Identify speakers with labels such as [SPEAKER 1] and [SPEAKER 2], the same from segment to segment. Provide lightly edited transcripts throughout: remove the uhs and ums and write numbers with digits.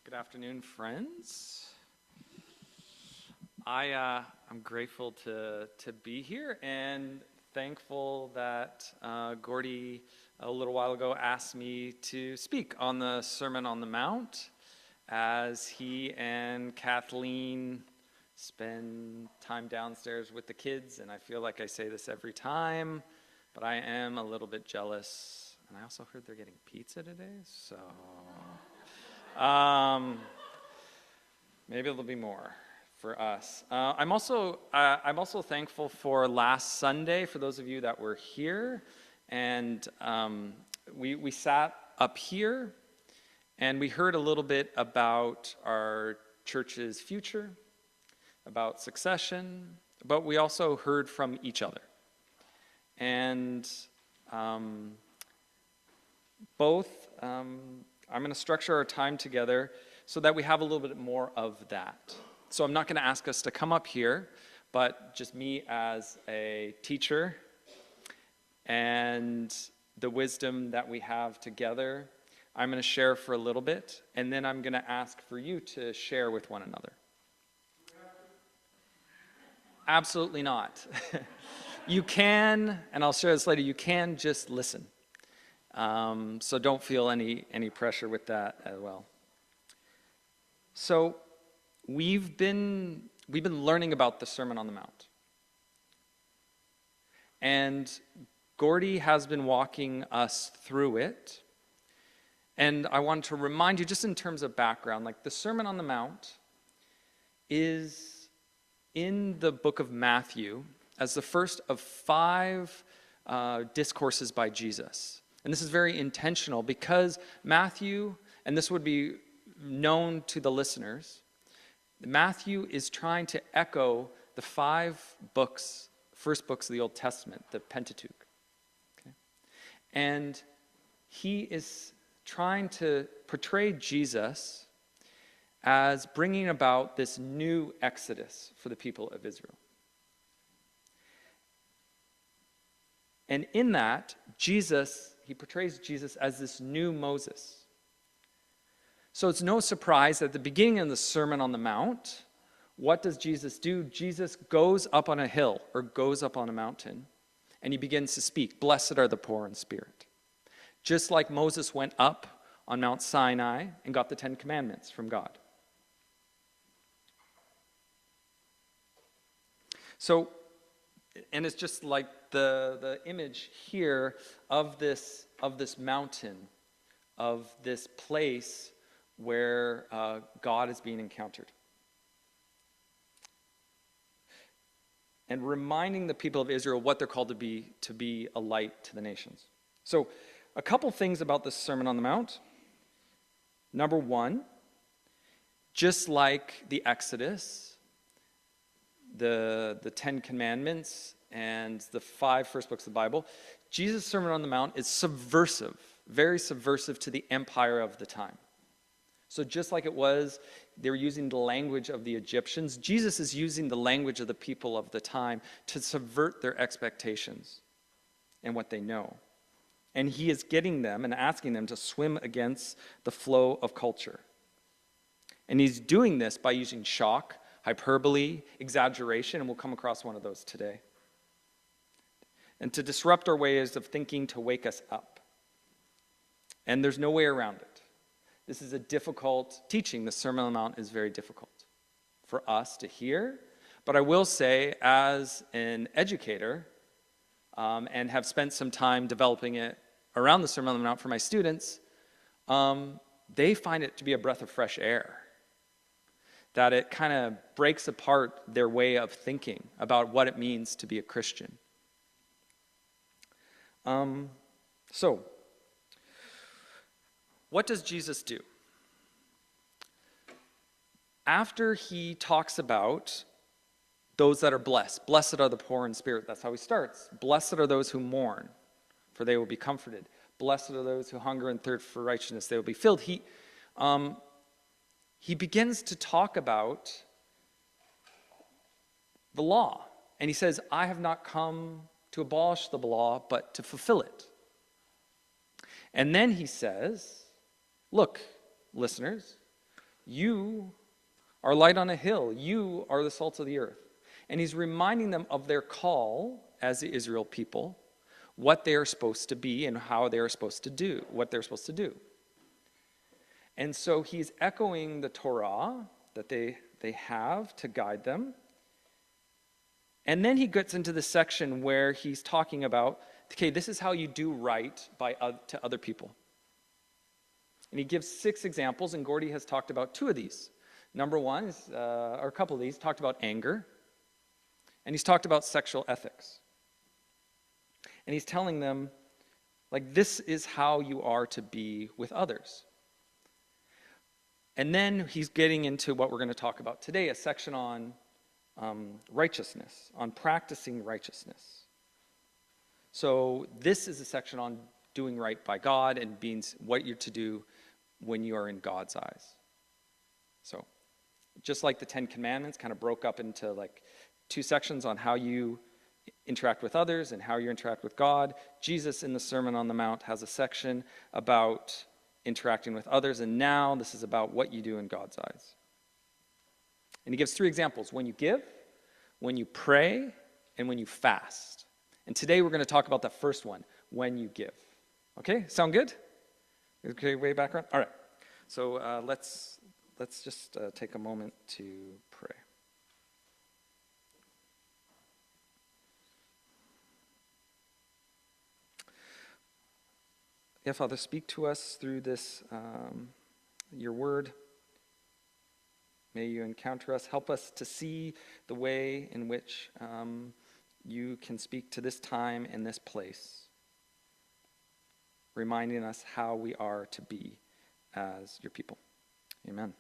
[SPEAKER 1] Good afternoon, friends. I'm grateful to be here and thankful that Gordy a little while ago asked me to speak on the Sermon on the Mount as he and Kathleen spend time downstairs with the kids. And I feel like I say this every time, but I am a little bit jealous. And I also heard they're getting pizza today, so maybe there'll be more for us. I'm also thankful for last Sunday, for those of you that were here, and we sat up here and we heard a little bit about our church's future, about succession, but we also heard from each other. And I'm going to structure our time together so that we have a little bit more of that. So I'm not going to ask us to come up here, but just me as a teacher and the wisdom that we have together, I'm going to share for a little bit, and then I'm going to ask for you to share with one another. Absolutely not. You can, and I'll share this later, you can just listen. So don't feel any pressure with that as well. So we've been learning about the Sermon on the Mount. And Gordy has been walking us through it. And I want to remind you, just in terms of background, like the Sermon on the Mount is in the book of Matthew as the first of 5 discourses by Jesus. And this is very intentional because Matthew, and this would be known to the listeners, Matthew is trying to echo the 5 first books of the Old Testament, the Pentateuch. Okay? And he is trying to portray Jesus as bringing about this new exodus for the people of Israel. And in that, he portrays Jesus as this new Moses. So it's no surprise that at the beginning of the Sermon on the Mount, what does Jesus do? Jesus goes up on a hill or goes up on a mountain, and he begins to speak. Blessed are the poor in spirit. Just like Moses went up on Mount Sinai and got the 10 Commandments from God. So, and it's just like the image here of this mountain, of this place where God is being encountered. And reminding the people of Israel what they're called to be a light to the nations. So, a couple things about this Sermon on the Mount. Number 1, just like the Exodus, the 10 Commandments, and the 5 first books of the Bible, Jesus' Sermon on the Mount is subversive, very subversive to the empire of the time. So just like it was, they were using the language of the Egyptians, Jesus is using the language of the people of the time to subvert their expectations and what they know. And he is getting them and asking them to swim against the flow of culture. And he's doing this by using shock, hyperbole, exaggeration, and we'll come across one of those today. And to disrupt our ways of thinking, to wake us up. And there's no way around it. This is a difficult teaching. The Sermon on the Mount is very difficult for us to hear. But I will say, as an educator, and have spent some time developing it around the Sermon on the Mount for my students, they find it to be a breath of fresh air. That it kind of breaks apart their way of thinking about what it means to be a Christian. So, what does Jesus do? After he talks about those that are blessed, blessed are the poor in spirit, that's how he starts. Blessed are those who mourn, for they will be comforted. Blessed are those who hunger and thirst for righteousness, they will be filled. He begins to talk about the law. And he says, I have not come to abolish the law, but to fulfill it. And then he says, look, listeners, You are light on a hill. You are the salt of the earth. And he's reminding them of their call as the Israel people, what they are supposed to be and how they are supposed to do, what they're supposed to do. And so he's echoing the Torah that they have to guide them. And then he gets into the section where he's talking about, okay, this is how you do right to other people. And he gives 6 examples, and Gordy has talked about 2 of these. Number one is, or a couple of these, talked about anger, and he's talked about sexual ethics. And he's telling them, like, this is how you are to be with others. And then he's getting into what we're going to talk about today, a section on righteousness, on practicing righteousness. So this is a section on doing right by God and being what you're to do when you are in God's eyes. So just like the 10 Commandments kind of broke up into like 2 sections on how you interact with others and how you interact with God, Jesus in the Sermon on the Mount has a section about interacting with others, and now this is about what you do in God's eyes. And he gives 3 examples: when you give, when you pray, and when you fast. And today we're going to talk about the first one, when you give. Okay, sound good? Okay, way background? All right. So let's just take a moment to pray. Yeah, Father, speak to us through this, your word. May you encounter us. Help us to see the way in which you can speak to this time and this place, reminding us how we are to be as your people. Amen.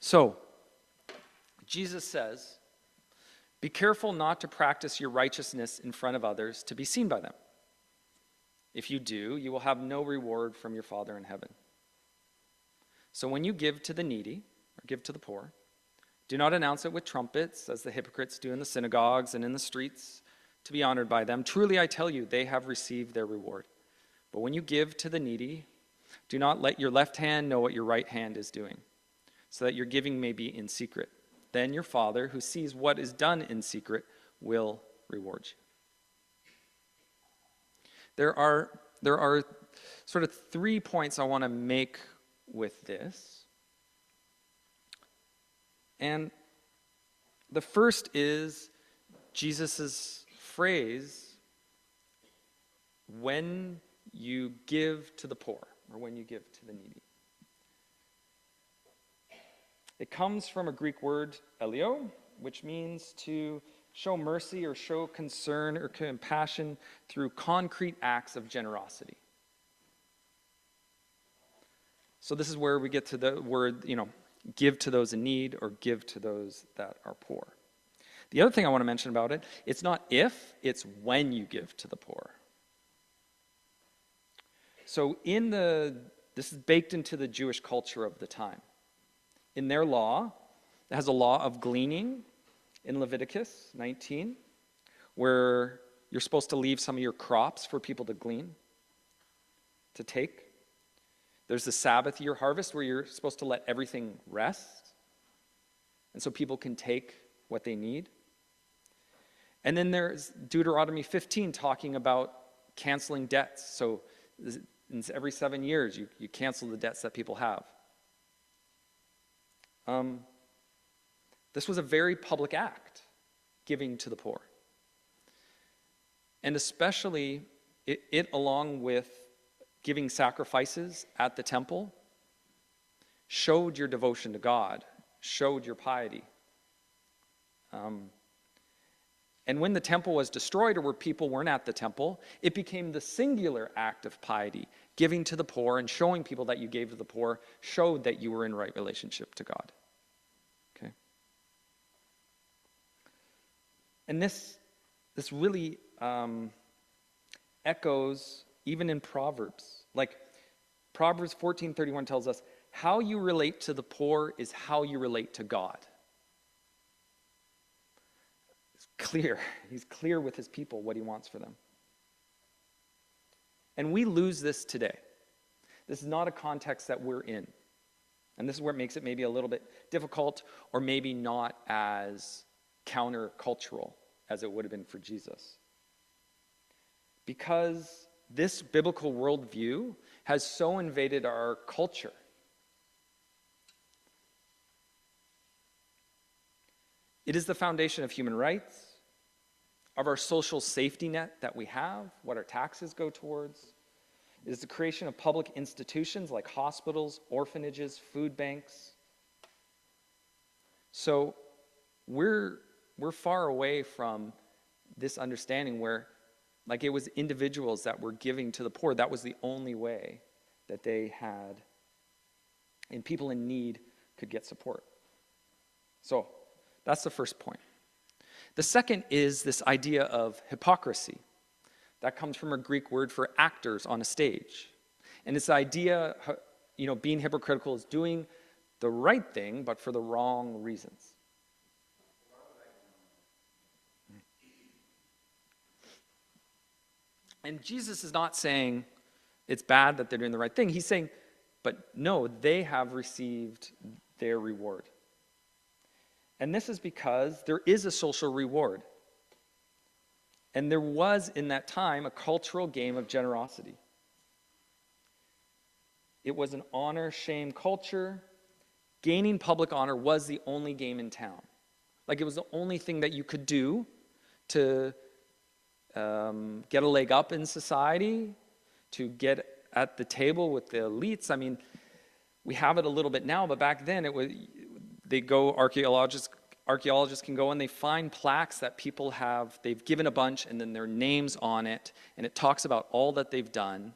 [SPEAKER 1] So, Jesus says, be careful not to practice your righteousness in front of others to be seen by them. If you do, you will have no reward from your Father in heaven. So when you give to the needy, or give to the poor, do not announce it with trumpets, as the hypocrites do in the synagogues and in the streets, to be honored by them. Truly I tell you, they have received their reward. But when you give to the needy, do not let your left hand know what your right hand is doing, so that your giving may be in secret. Then your Father, who sees what is done in secret, will reward you. There are sort of 3 points I want to make with this. And the first is Jesus' phrase, when you give to the poor, or when you give to the needy. It comes from a Greek word, eleo, which means to show mercy or show concern or compassion through concrete acts of generosity. So this is where we get to the word, give to those in need or give to those that are poor. The other thing I want to mention about it, it's not if, it's when you give to the poor. So this is baked into the Jewish culture of the time. In their law, it has a law of gleaning in Leviticus 19, where you're supposed to leave some of your crops for people to glean, to take. There's the Sabbath year harvest, where you're supposed to let everything rest, and so people can take what they need. And then there's Deuteronomy 15 talking about canceling debts. So every 7 years, you cancel the debts that people have. This was a very public act, giving to the poor. And especially, it along with giving sacrifices at the temple, showed your devotion to God, showed your piety. And when the temple was destroyed, or where people weren't at the temple, it became the singular act of piety. Giving to the poor and showing people that you gave to the poor showed that you were in right relationship to God. Okay? And this really echoes even in Proverbs. Like Proverbs 14:31 tells us, how you relate to the poor is how you relate to God. It's clear. He's clear with his people what he wants for them. And we lose this today. This is not a context that we're in. And this is where it makes it maybe a little bit difficult, or maybe not as countercultural as it would have been for Jesus. Because this biblical worldview has so invaded our culture. It is the foundation of human rights, of our social safety net that we have, what our taxes go towards. It is the creation of public institutions like hospitals, orphanages, food banks. So we're far away from this understanding where, like, it was individuals that were giving to the poor. That was the only way that they had, and people in need could get support. So that's the first point. The second is this idea of hypocrisy. That comes from a Greek word for actors on a stage. And this idea, being hypocritical is doing the right thing, but for the wrong reasons. And Jesus is not saying it's bad that they're doing the right thing. He's saying, but no, they have received their reward. And this is because there is a social reward. And there was, in that time, a cultural game of generosity. It was an honor-shame culture. Gaining public honor was the only game in town. Like, it was the only thing that you could do to get a leg up in society, to get at the table with the elites. I mean, we have it a little bit now, but back then archaeologists can go and they find plaques that people they've given a bunch and then their names on it, and it talks about all that they've done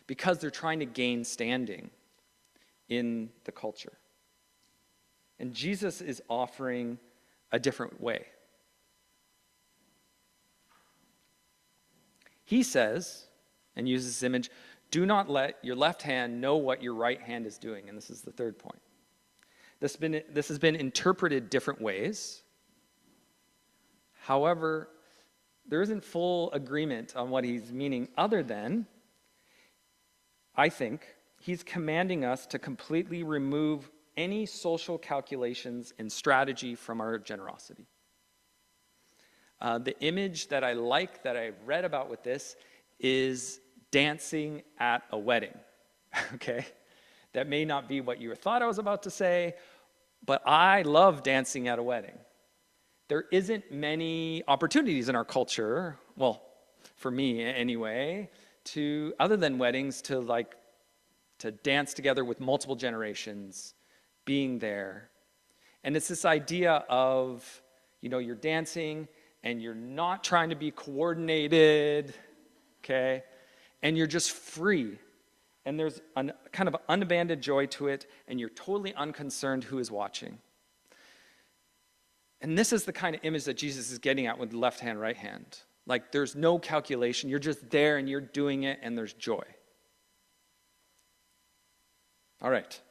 [SPEAKER 1] because they're trying to gain standing in the culture. And Jesus is offering a different way. He says, and uses this image, do not let your left hand know what your right hand is doing. And this is the third point. This has been interpreted different ways. However, there isn't full agreement on what he's meaning, other than, I think, he's commanding us to completely remove any social calculations and strategy from our generosity. The image that I like, that I've read about with this, is dancing at a wedding. Okay? That may not be what you thought I was about to say, but I love dancing at a wedding. There isn't many opportunities in our culture, well, for me anyway, other than weddings, to dance together with multiple generations, being there. And it's this idea of, you're dancing and you're not trying to be coordinated, okay? And you're just free. And there's a kind of unabandoned joy to it, and you're totally unconcerned who is watching. And this is the kind of image that Jesus is getting at with the left hand, right hand. Like, there's no calculation. You're just there, and you're doing it, and there's joy. All right.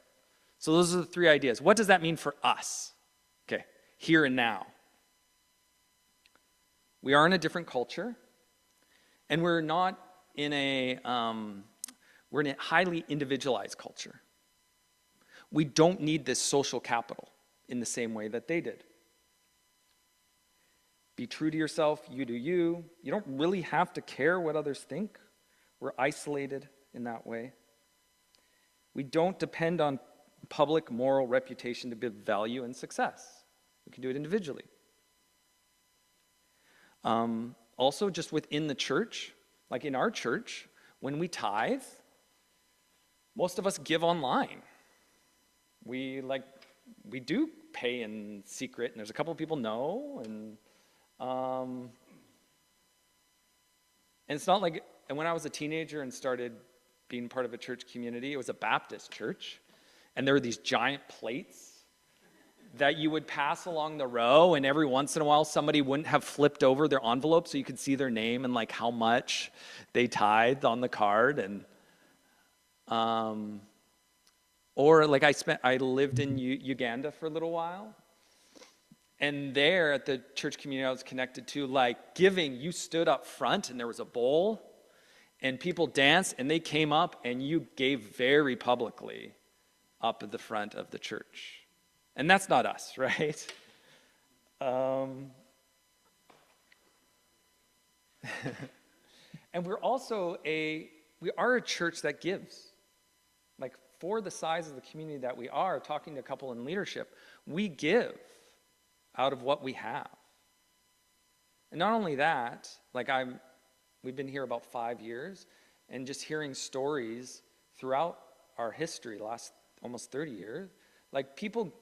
[SPEAKER 1] So those are the three ideas. What does that mean for us? Okay, here and now. We are in a different culture, and we're not in we're in a highly individualized culture. We don't need this social capital in the same way that they did. Be true to yourself, you do you. You don't really have to care what others think. We're isolated in that way. We don't depend on public moral reputation to build value and success. We can do it individually. Also, just within the church, like in our church, when we tithe, most of us give online. We do pay in secret, and there's a couple of people know, and it's not like, and when I was a teenager and started being part of a church community, it was a Baptist church, and there were these giant plates that you would pass along the row, and every once in a while somebody wouldn't have flipped over their envelope so you could see their name and like how much they tithed on the card. And or like I lived in Uganda for a little while, and there at the church community I was connected to, like giving, you stood up front and there was a bowl, And people danced, and they came up, and you gave very publicly up at the front of the church. And that's not us, right? And we are a church that gives. Like, for the size of the community that we are, talking to a couple in leadership, we give out of what we have. And not only that, we've been here about 5 years, and just hearing stories throughout our history, last almost 30 years, like, people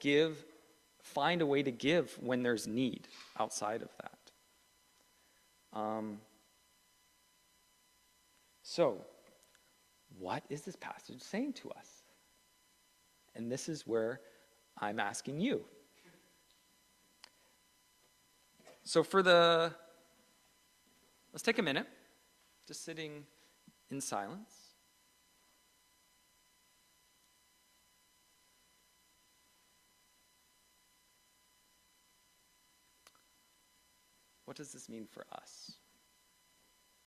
[SPEAKER 1] find a way to give when there's need outside of that. So, what is this passage saying to us? And this is where I'm asking you. So let's take a minute, just sitting in silence. What does this mean for us?